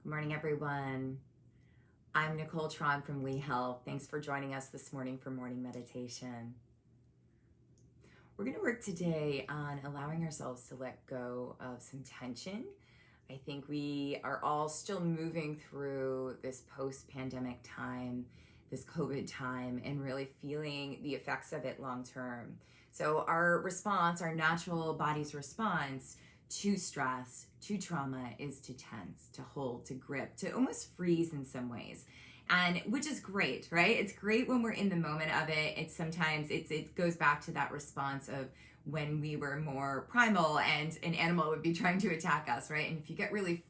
Good morning, everyone. I'm Nicole Traum from We Health. Thanks for joining us this morning for morning meditation. We're going to work today on allowing ourselves to let go of some tension. I think we are all still moving through this post-pandemic time, this COVID time, and really feeling the effects of it long term. So our response, our natural body's response to stress, to trauma, is to tense, to hold, to grip, to almost freeze in some ways. And which is great, right? It's great when we're in the moment of it. It's sometimes it goes back to that response of when we were more primal and an animal would be trying to attack us, right? And if you get really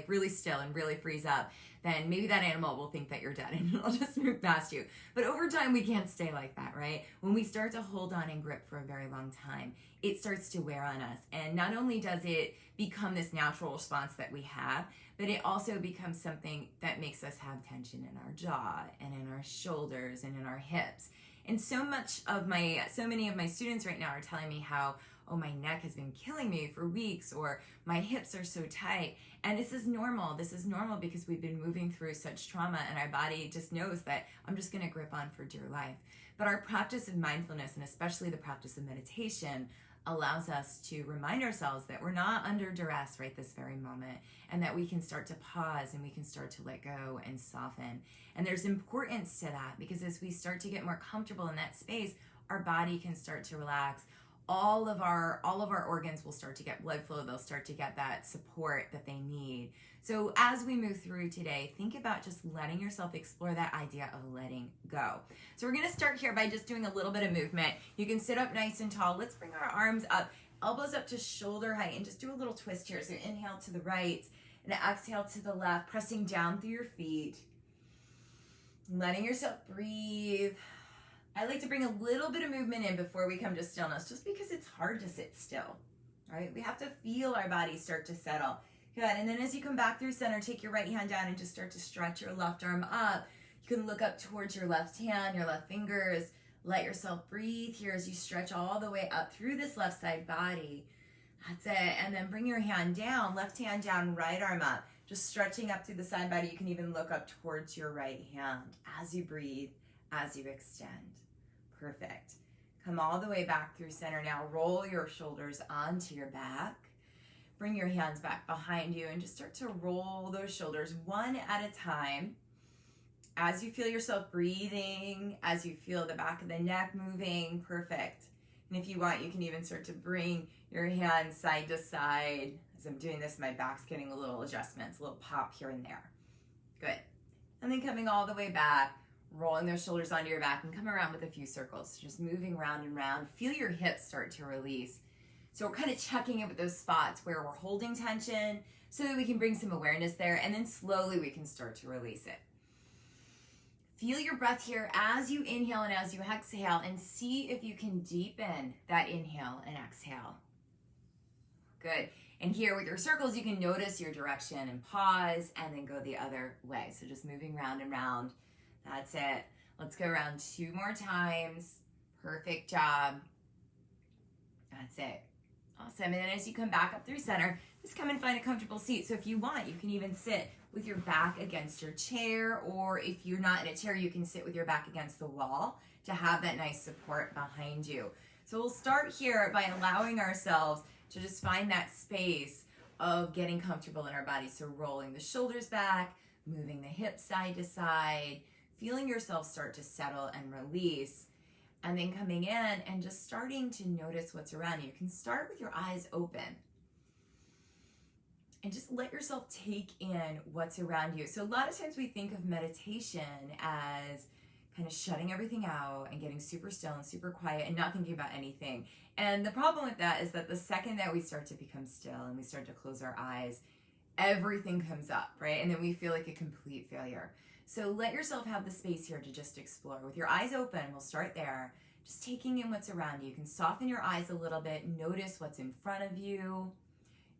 really still and really freeze up, then maybe that animal will think that you're dead and it'll just move past you. But over time, we can't stay like that, right? When we start to hold on and grip for a very long time, it starts to wear on us. And not only does it become this natural response that we have, but it also becomes something that makes us have tension in our jaw and in our shoulders and in our hips. And so many of my students right now are telling me how, oh, my neck has been killing me for weeks, or my hips are so tight. And this is normal. This is normal because we've been moving through such trauma, and our body just knows that I'm just going to grip on for dear life. But our practice of mindfulness, and especially the practice of meditation, allows us to remind ourselves that we're not under duress right this very moment, and that we can start to pause and we can start to let go and soften. And there's importance to that because as we start to get more comfortable in that space, our body can start to relax. All of our organs will start to get blood flow. They'll start to get that support that they need. So as we move through today, think about just letting yourself explore that idea of letting go. So we're going to start here by just doing a little bit of movement. You can sit up nice and tall. Let's bring our arms up, elbows up to shoulder height, and just do a little twist here. So inhale to the right and exhale to the left, pressing down through your feet, letting yourself breathe. I like to bring a little bit of movement in before we come to stillness, just because it's hard to sit still, right? We have to feel our body start to settle. Good, and then as you come back through center, take your right hand down and just start to stretch your left arm up. You can look up towards your left hand, your left fingers. Let yourself breathe here as you stretch all the way up through this left side body. That's it, and then bring your hand down, left hand down, right arm up. Just stretching up through the side body. You can even look up towards your right hand as you breathe, as you extend. Perfect. Come all the way back through center now. Roll your shoulders onto your back. Bring your hands back behind you and just start to roll those shoulders one at a time. As you feel yourself breathing, as you feel the back of the neck moving, perfect. And if you want, you can even start to bring your hands side to side. As I'm doing this, my back's getting a little adjustments, a little pop here and there. Good. And then coming all the way back, rolling those shoulders onto your back and come around with a few circles. Just moving round and round. Feel your hips start to release. So we're kind of checking in with those spots where we're holding tension so that we can bring some awareness there, and then slowly we can start to release it. Feel your breath here as you inhale and as you exhale, and see if you can deepen that inhale and exhale. Good. And here with your circles, you can notice your direction and pause and then go the other way. So just moving round and round. That's it. Let's go around 2 more times. Perfect job. That's it. Awesome. And then as you come back up through center, just come and find a comfortable seat. So if you want, you can even sit with your back against your chair, or if you're not in a chair, you can sit with your back against the wall to have that nice support behind you. So we'll start here by allowing ourselves to just find that space of getting comfortable in our body. So rolling the shoulders back, moving the hips side to side, feeling yourself start to settle and release, and then coming in and just starting to notice what's around you. You can start with your eyes open and just let yourself take in what's around you. So a lot of times we think of meditation as kind of shutting everything out and getting super still and super quiet and not thinking about anything. And the problem with that is that the second that we start to become still and we start to close our eyes, everything comes up, right? And then we feel like a complete failure. So let yourself have the space here to just explore. With your eyes open, we'll start there. Just taking in what's around you. You can soften your eyes a little bit. Notice what's in front of you.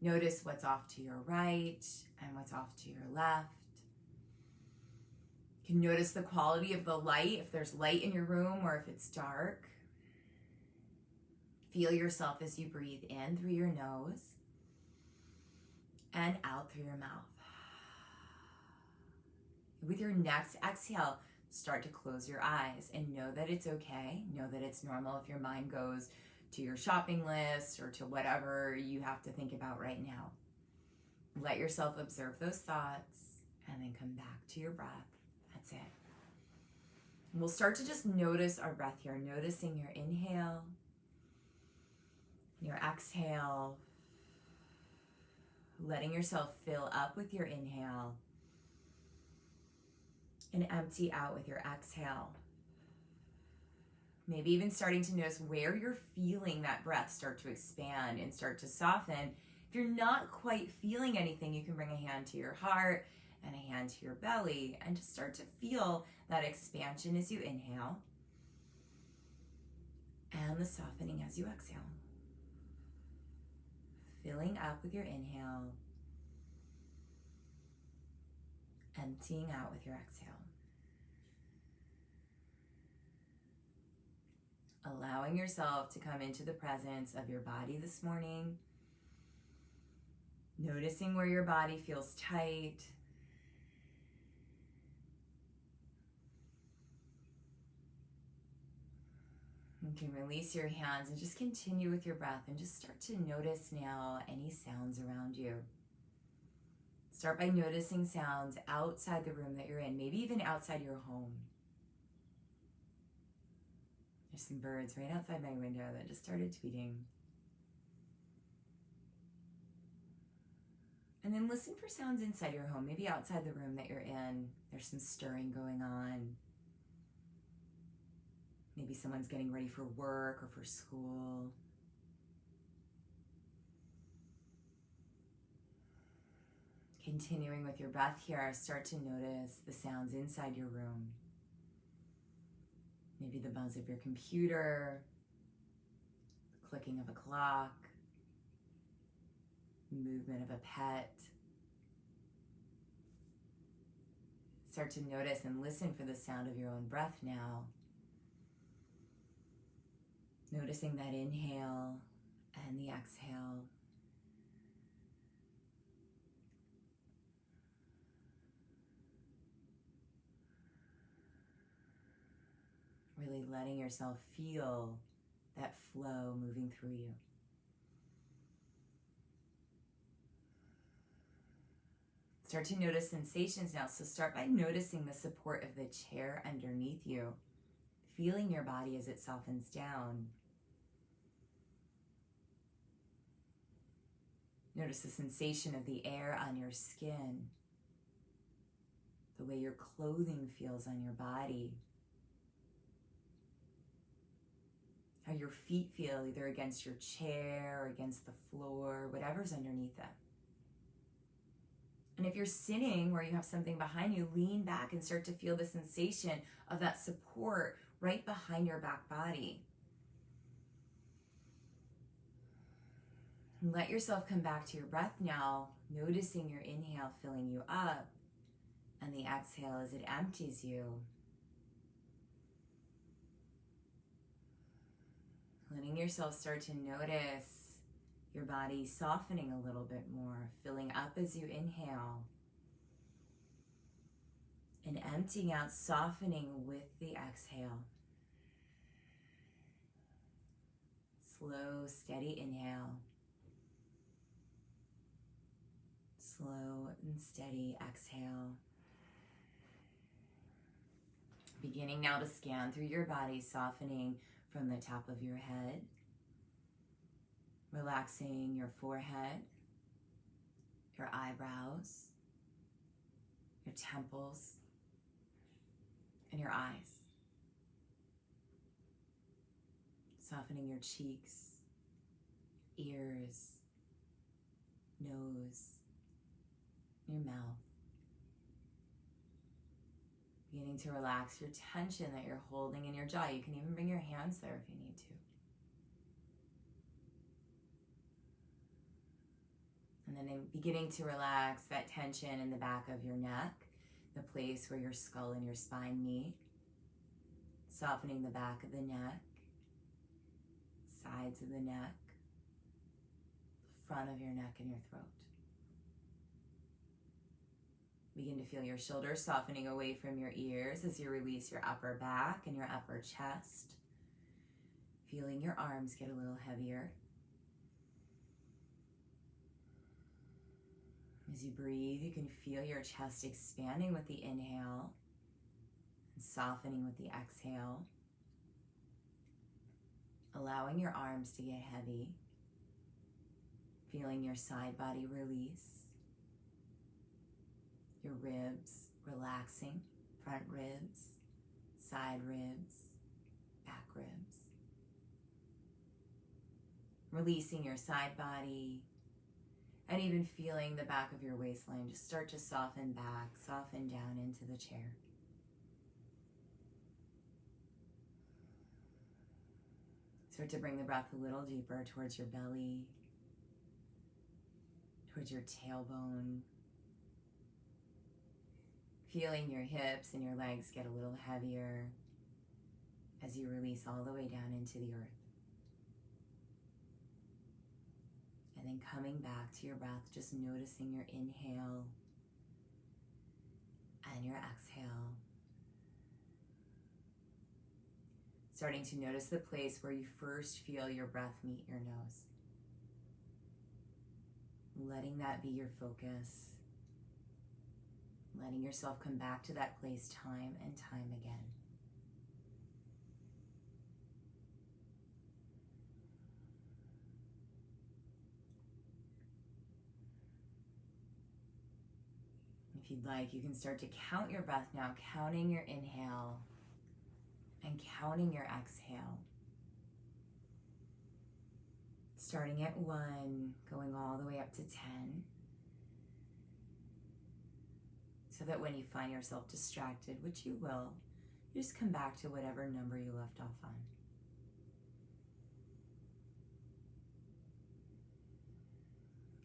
Notice what's off to your right and what's off to your left. You can notice the quality of the light, if there's light in your room or if it's dark. Feel yourself as you breathe in through your nose and out through your mouth. With your next exhale, start to close your eyes and know that it's okay. Know that it's normal if your mind goes to your shopping list or to whatever you have to think about right now. Let yourself observe those thoughts and then come back to your breath. That's it. And we'll start to just notice our breath here, noticing your inhale, your exhale, letting yourself fill up with your inhale and empty out with your exhale. Maybe even starting to notice where you're feeling that breath start to expand and start to soften. If you're not quite feeling anything, you can bring a hand to your heart and a hand to your belly and just start to feel that expansion as you inhale and the softening as you exhale. Filling up with your inhale, emptying out with your exhale. Allowing yourself to come into the presence of your body this morning. Noticing where your body feels tight. You can release your hands and just continue with your breath and just start to notice now any sounds around you. Start by noticing sounds outside the room that you're in, maybe even outside your home. There's some birds right outside my window that just started tweeting. And then listen for sounds inside your home, maybe outside the room that you're in. There's some stirring going on. Maybe someone's getting ready for work or for school. Continuing with your breath here, start to notice the sounds inside your room. Maybe the buzz of your computer, the clicking of a clock, movement of a pet. Start to notice and listen for the sound of your own breath now. Noticing that inhale and the exhale. Really letting yourself feel that flow moving through you. Start to notice sensations now. So start by noticing the support of the chair underneath you, feeling your body as it softens down. Notice the sensation of the air on your skin, the way your clothing feels on your body, how your feet feel either against your chair or against the floor, whatever's underneath them. And if you're sitting where you have something behind you, lean back and start to feel the sensation of that support right behind your back body. And let yourself come back to your breath now, noticing your inhale filling you up and the exhale as it empties you. Letting yourself start to notice your body softening a little bit more, filling up as you inhale and emptying out, softening with the exhale. Slow, steady inhale. Slow and steady exhale. Beginning now to scan through your body, softening from the top of your head, relaxing your forehead, your eyebrows, your temples, and your eyes. Softening your cheeks, ears, nose, your mouth. Beginning to relax your tension that you're holding in your jaw. You can even bring your hands there if you need to. And then beginning to relax that tension in the back of your neck, the place where your skull and your spine meet. Softening the back of the neck, sides of the neck, the front of your neck and your throat. Begin to feel your shoulders softening away from your ears as you release your upper back and your upper chest. Feeling your arms get a little heavier. As you breathe, you can feel your chest expanding with the inhale and softening with the exhale. Allowing your arms to get heavy. Feeling your side body release. Your ribs relaxing, front ribs, side ribs, back ribs. Releasing your side body, and even feeling the back of your waistline just start to soften back, soften down into the chair. Start to bring the breath a little deeper towards your belly, towards your tailbone. Feeling your hips and your legs get a little heavier as you release all the way down into the earth. And then coming back to your breath, just noticing your inhale and your exhale. Starting to notice the place where you first feel your breath meet your nose. Letting that be your focus. Letting yourself come back to that place time and time again. If you'd like, you can start to count your breath now, counting your inhale and counting your exhale. Starting at 1, going all the way up to 10. So that when you find yourself distracted, which you will, you just come back to whatever number you left off on.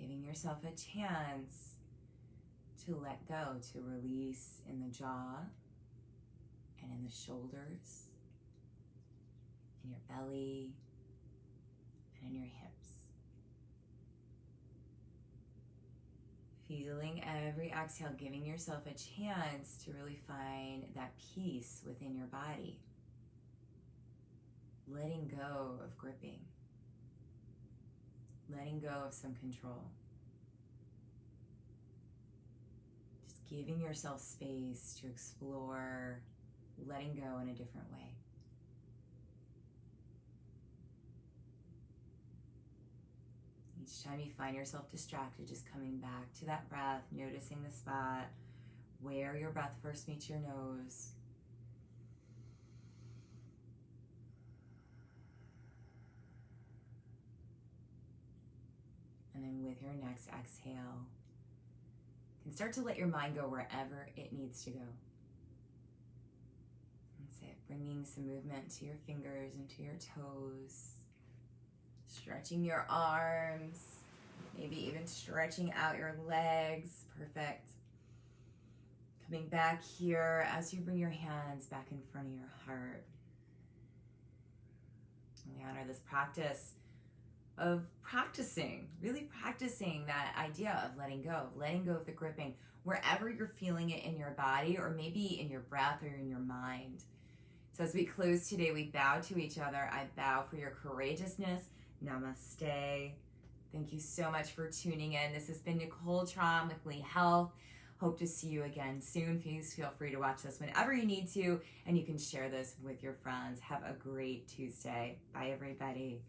Giving yourself a chance to let go, to release in the jaw and in the shoulders, in your belly, and in your hips. Feeling every exhale, giving yourself a chance to really find that peace within your body. Letting go of gripping. Letting go of some control. Just giving yourself space to explore, letting go in a different way. Each time you find yourself distracted, just coming back to that breath, noticing the spot where your breath first meets your nose. And then with your next exhale, you can start to let your mind go wherever it needs to go. That's it, bringing some movement to your fingers and to your toes. Stretching your arms, maybe even stretching out your legs. Perfect. Coming back here as you bring your hands back in front of your heart. And we honor this practice of really practicing that idea of letting go of the gripping, wherever you're feeling it in your body or maybe in your breath or in your mind. So as we close today, we bow to each other. I bow for your courageousness. Namaste. Thank you so much for tuning in. This has been Nicole Traum with Lee Health. Hope to see you again soon. Please feel free to watch this whenever you need to, and you can share this with your friends. Have a great Tuesday. Bye, everybody.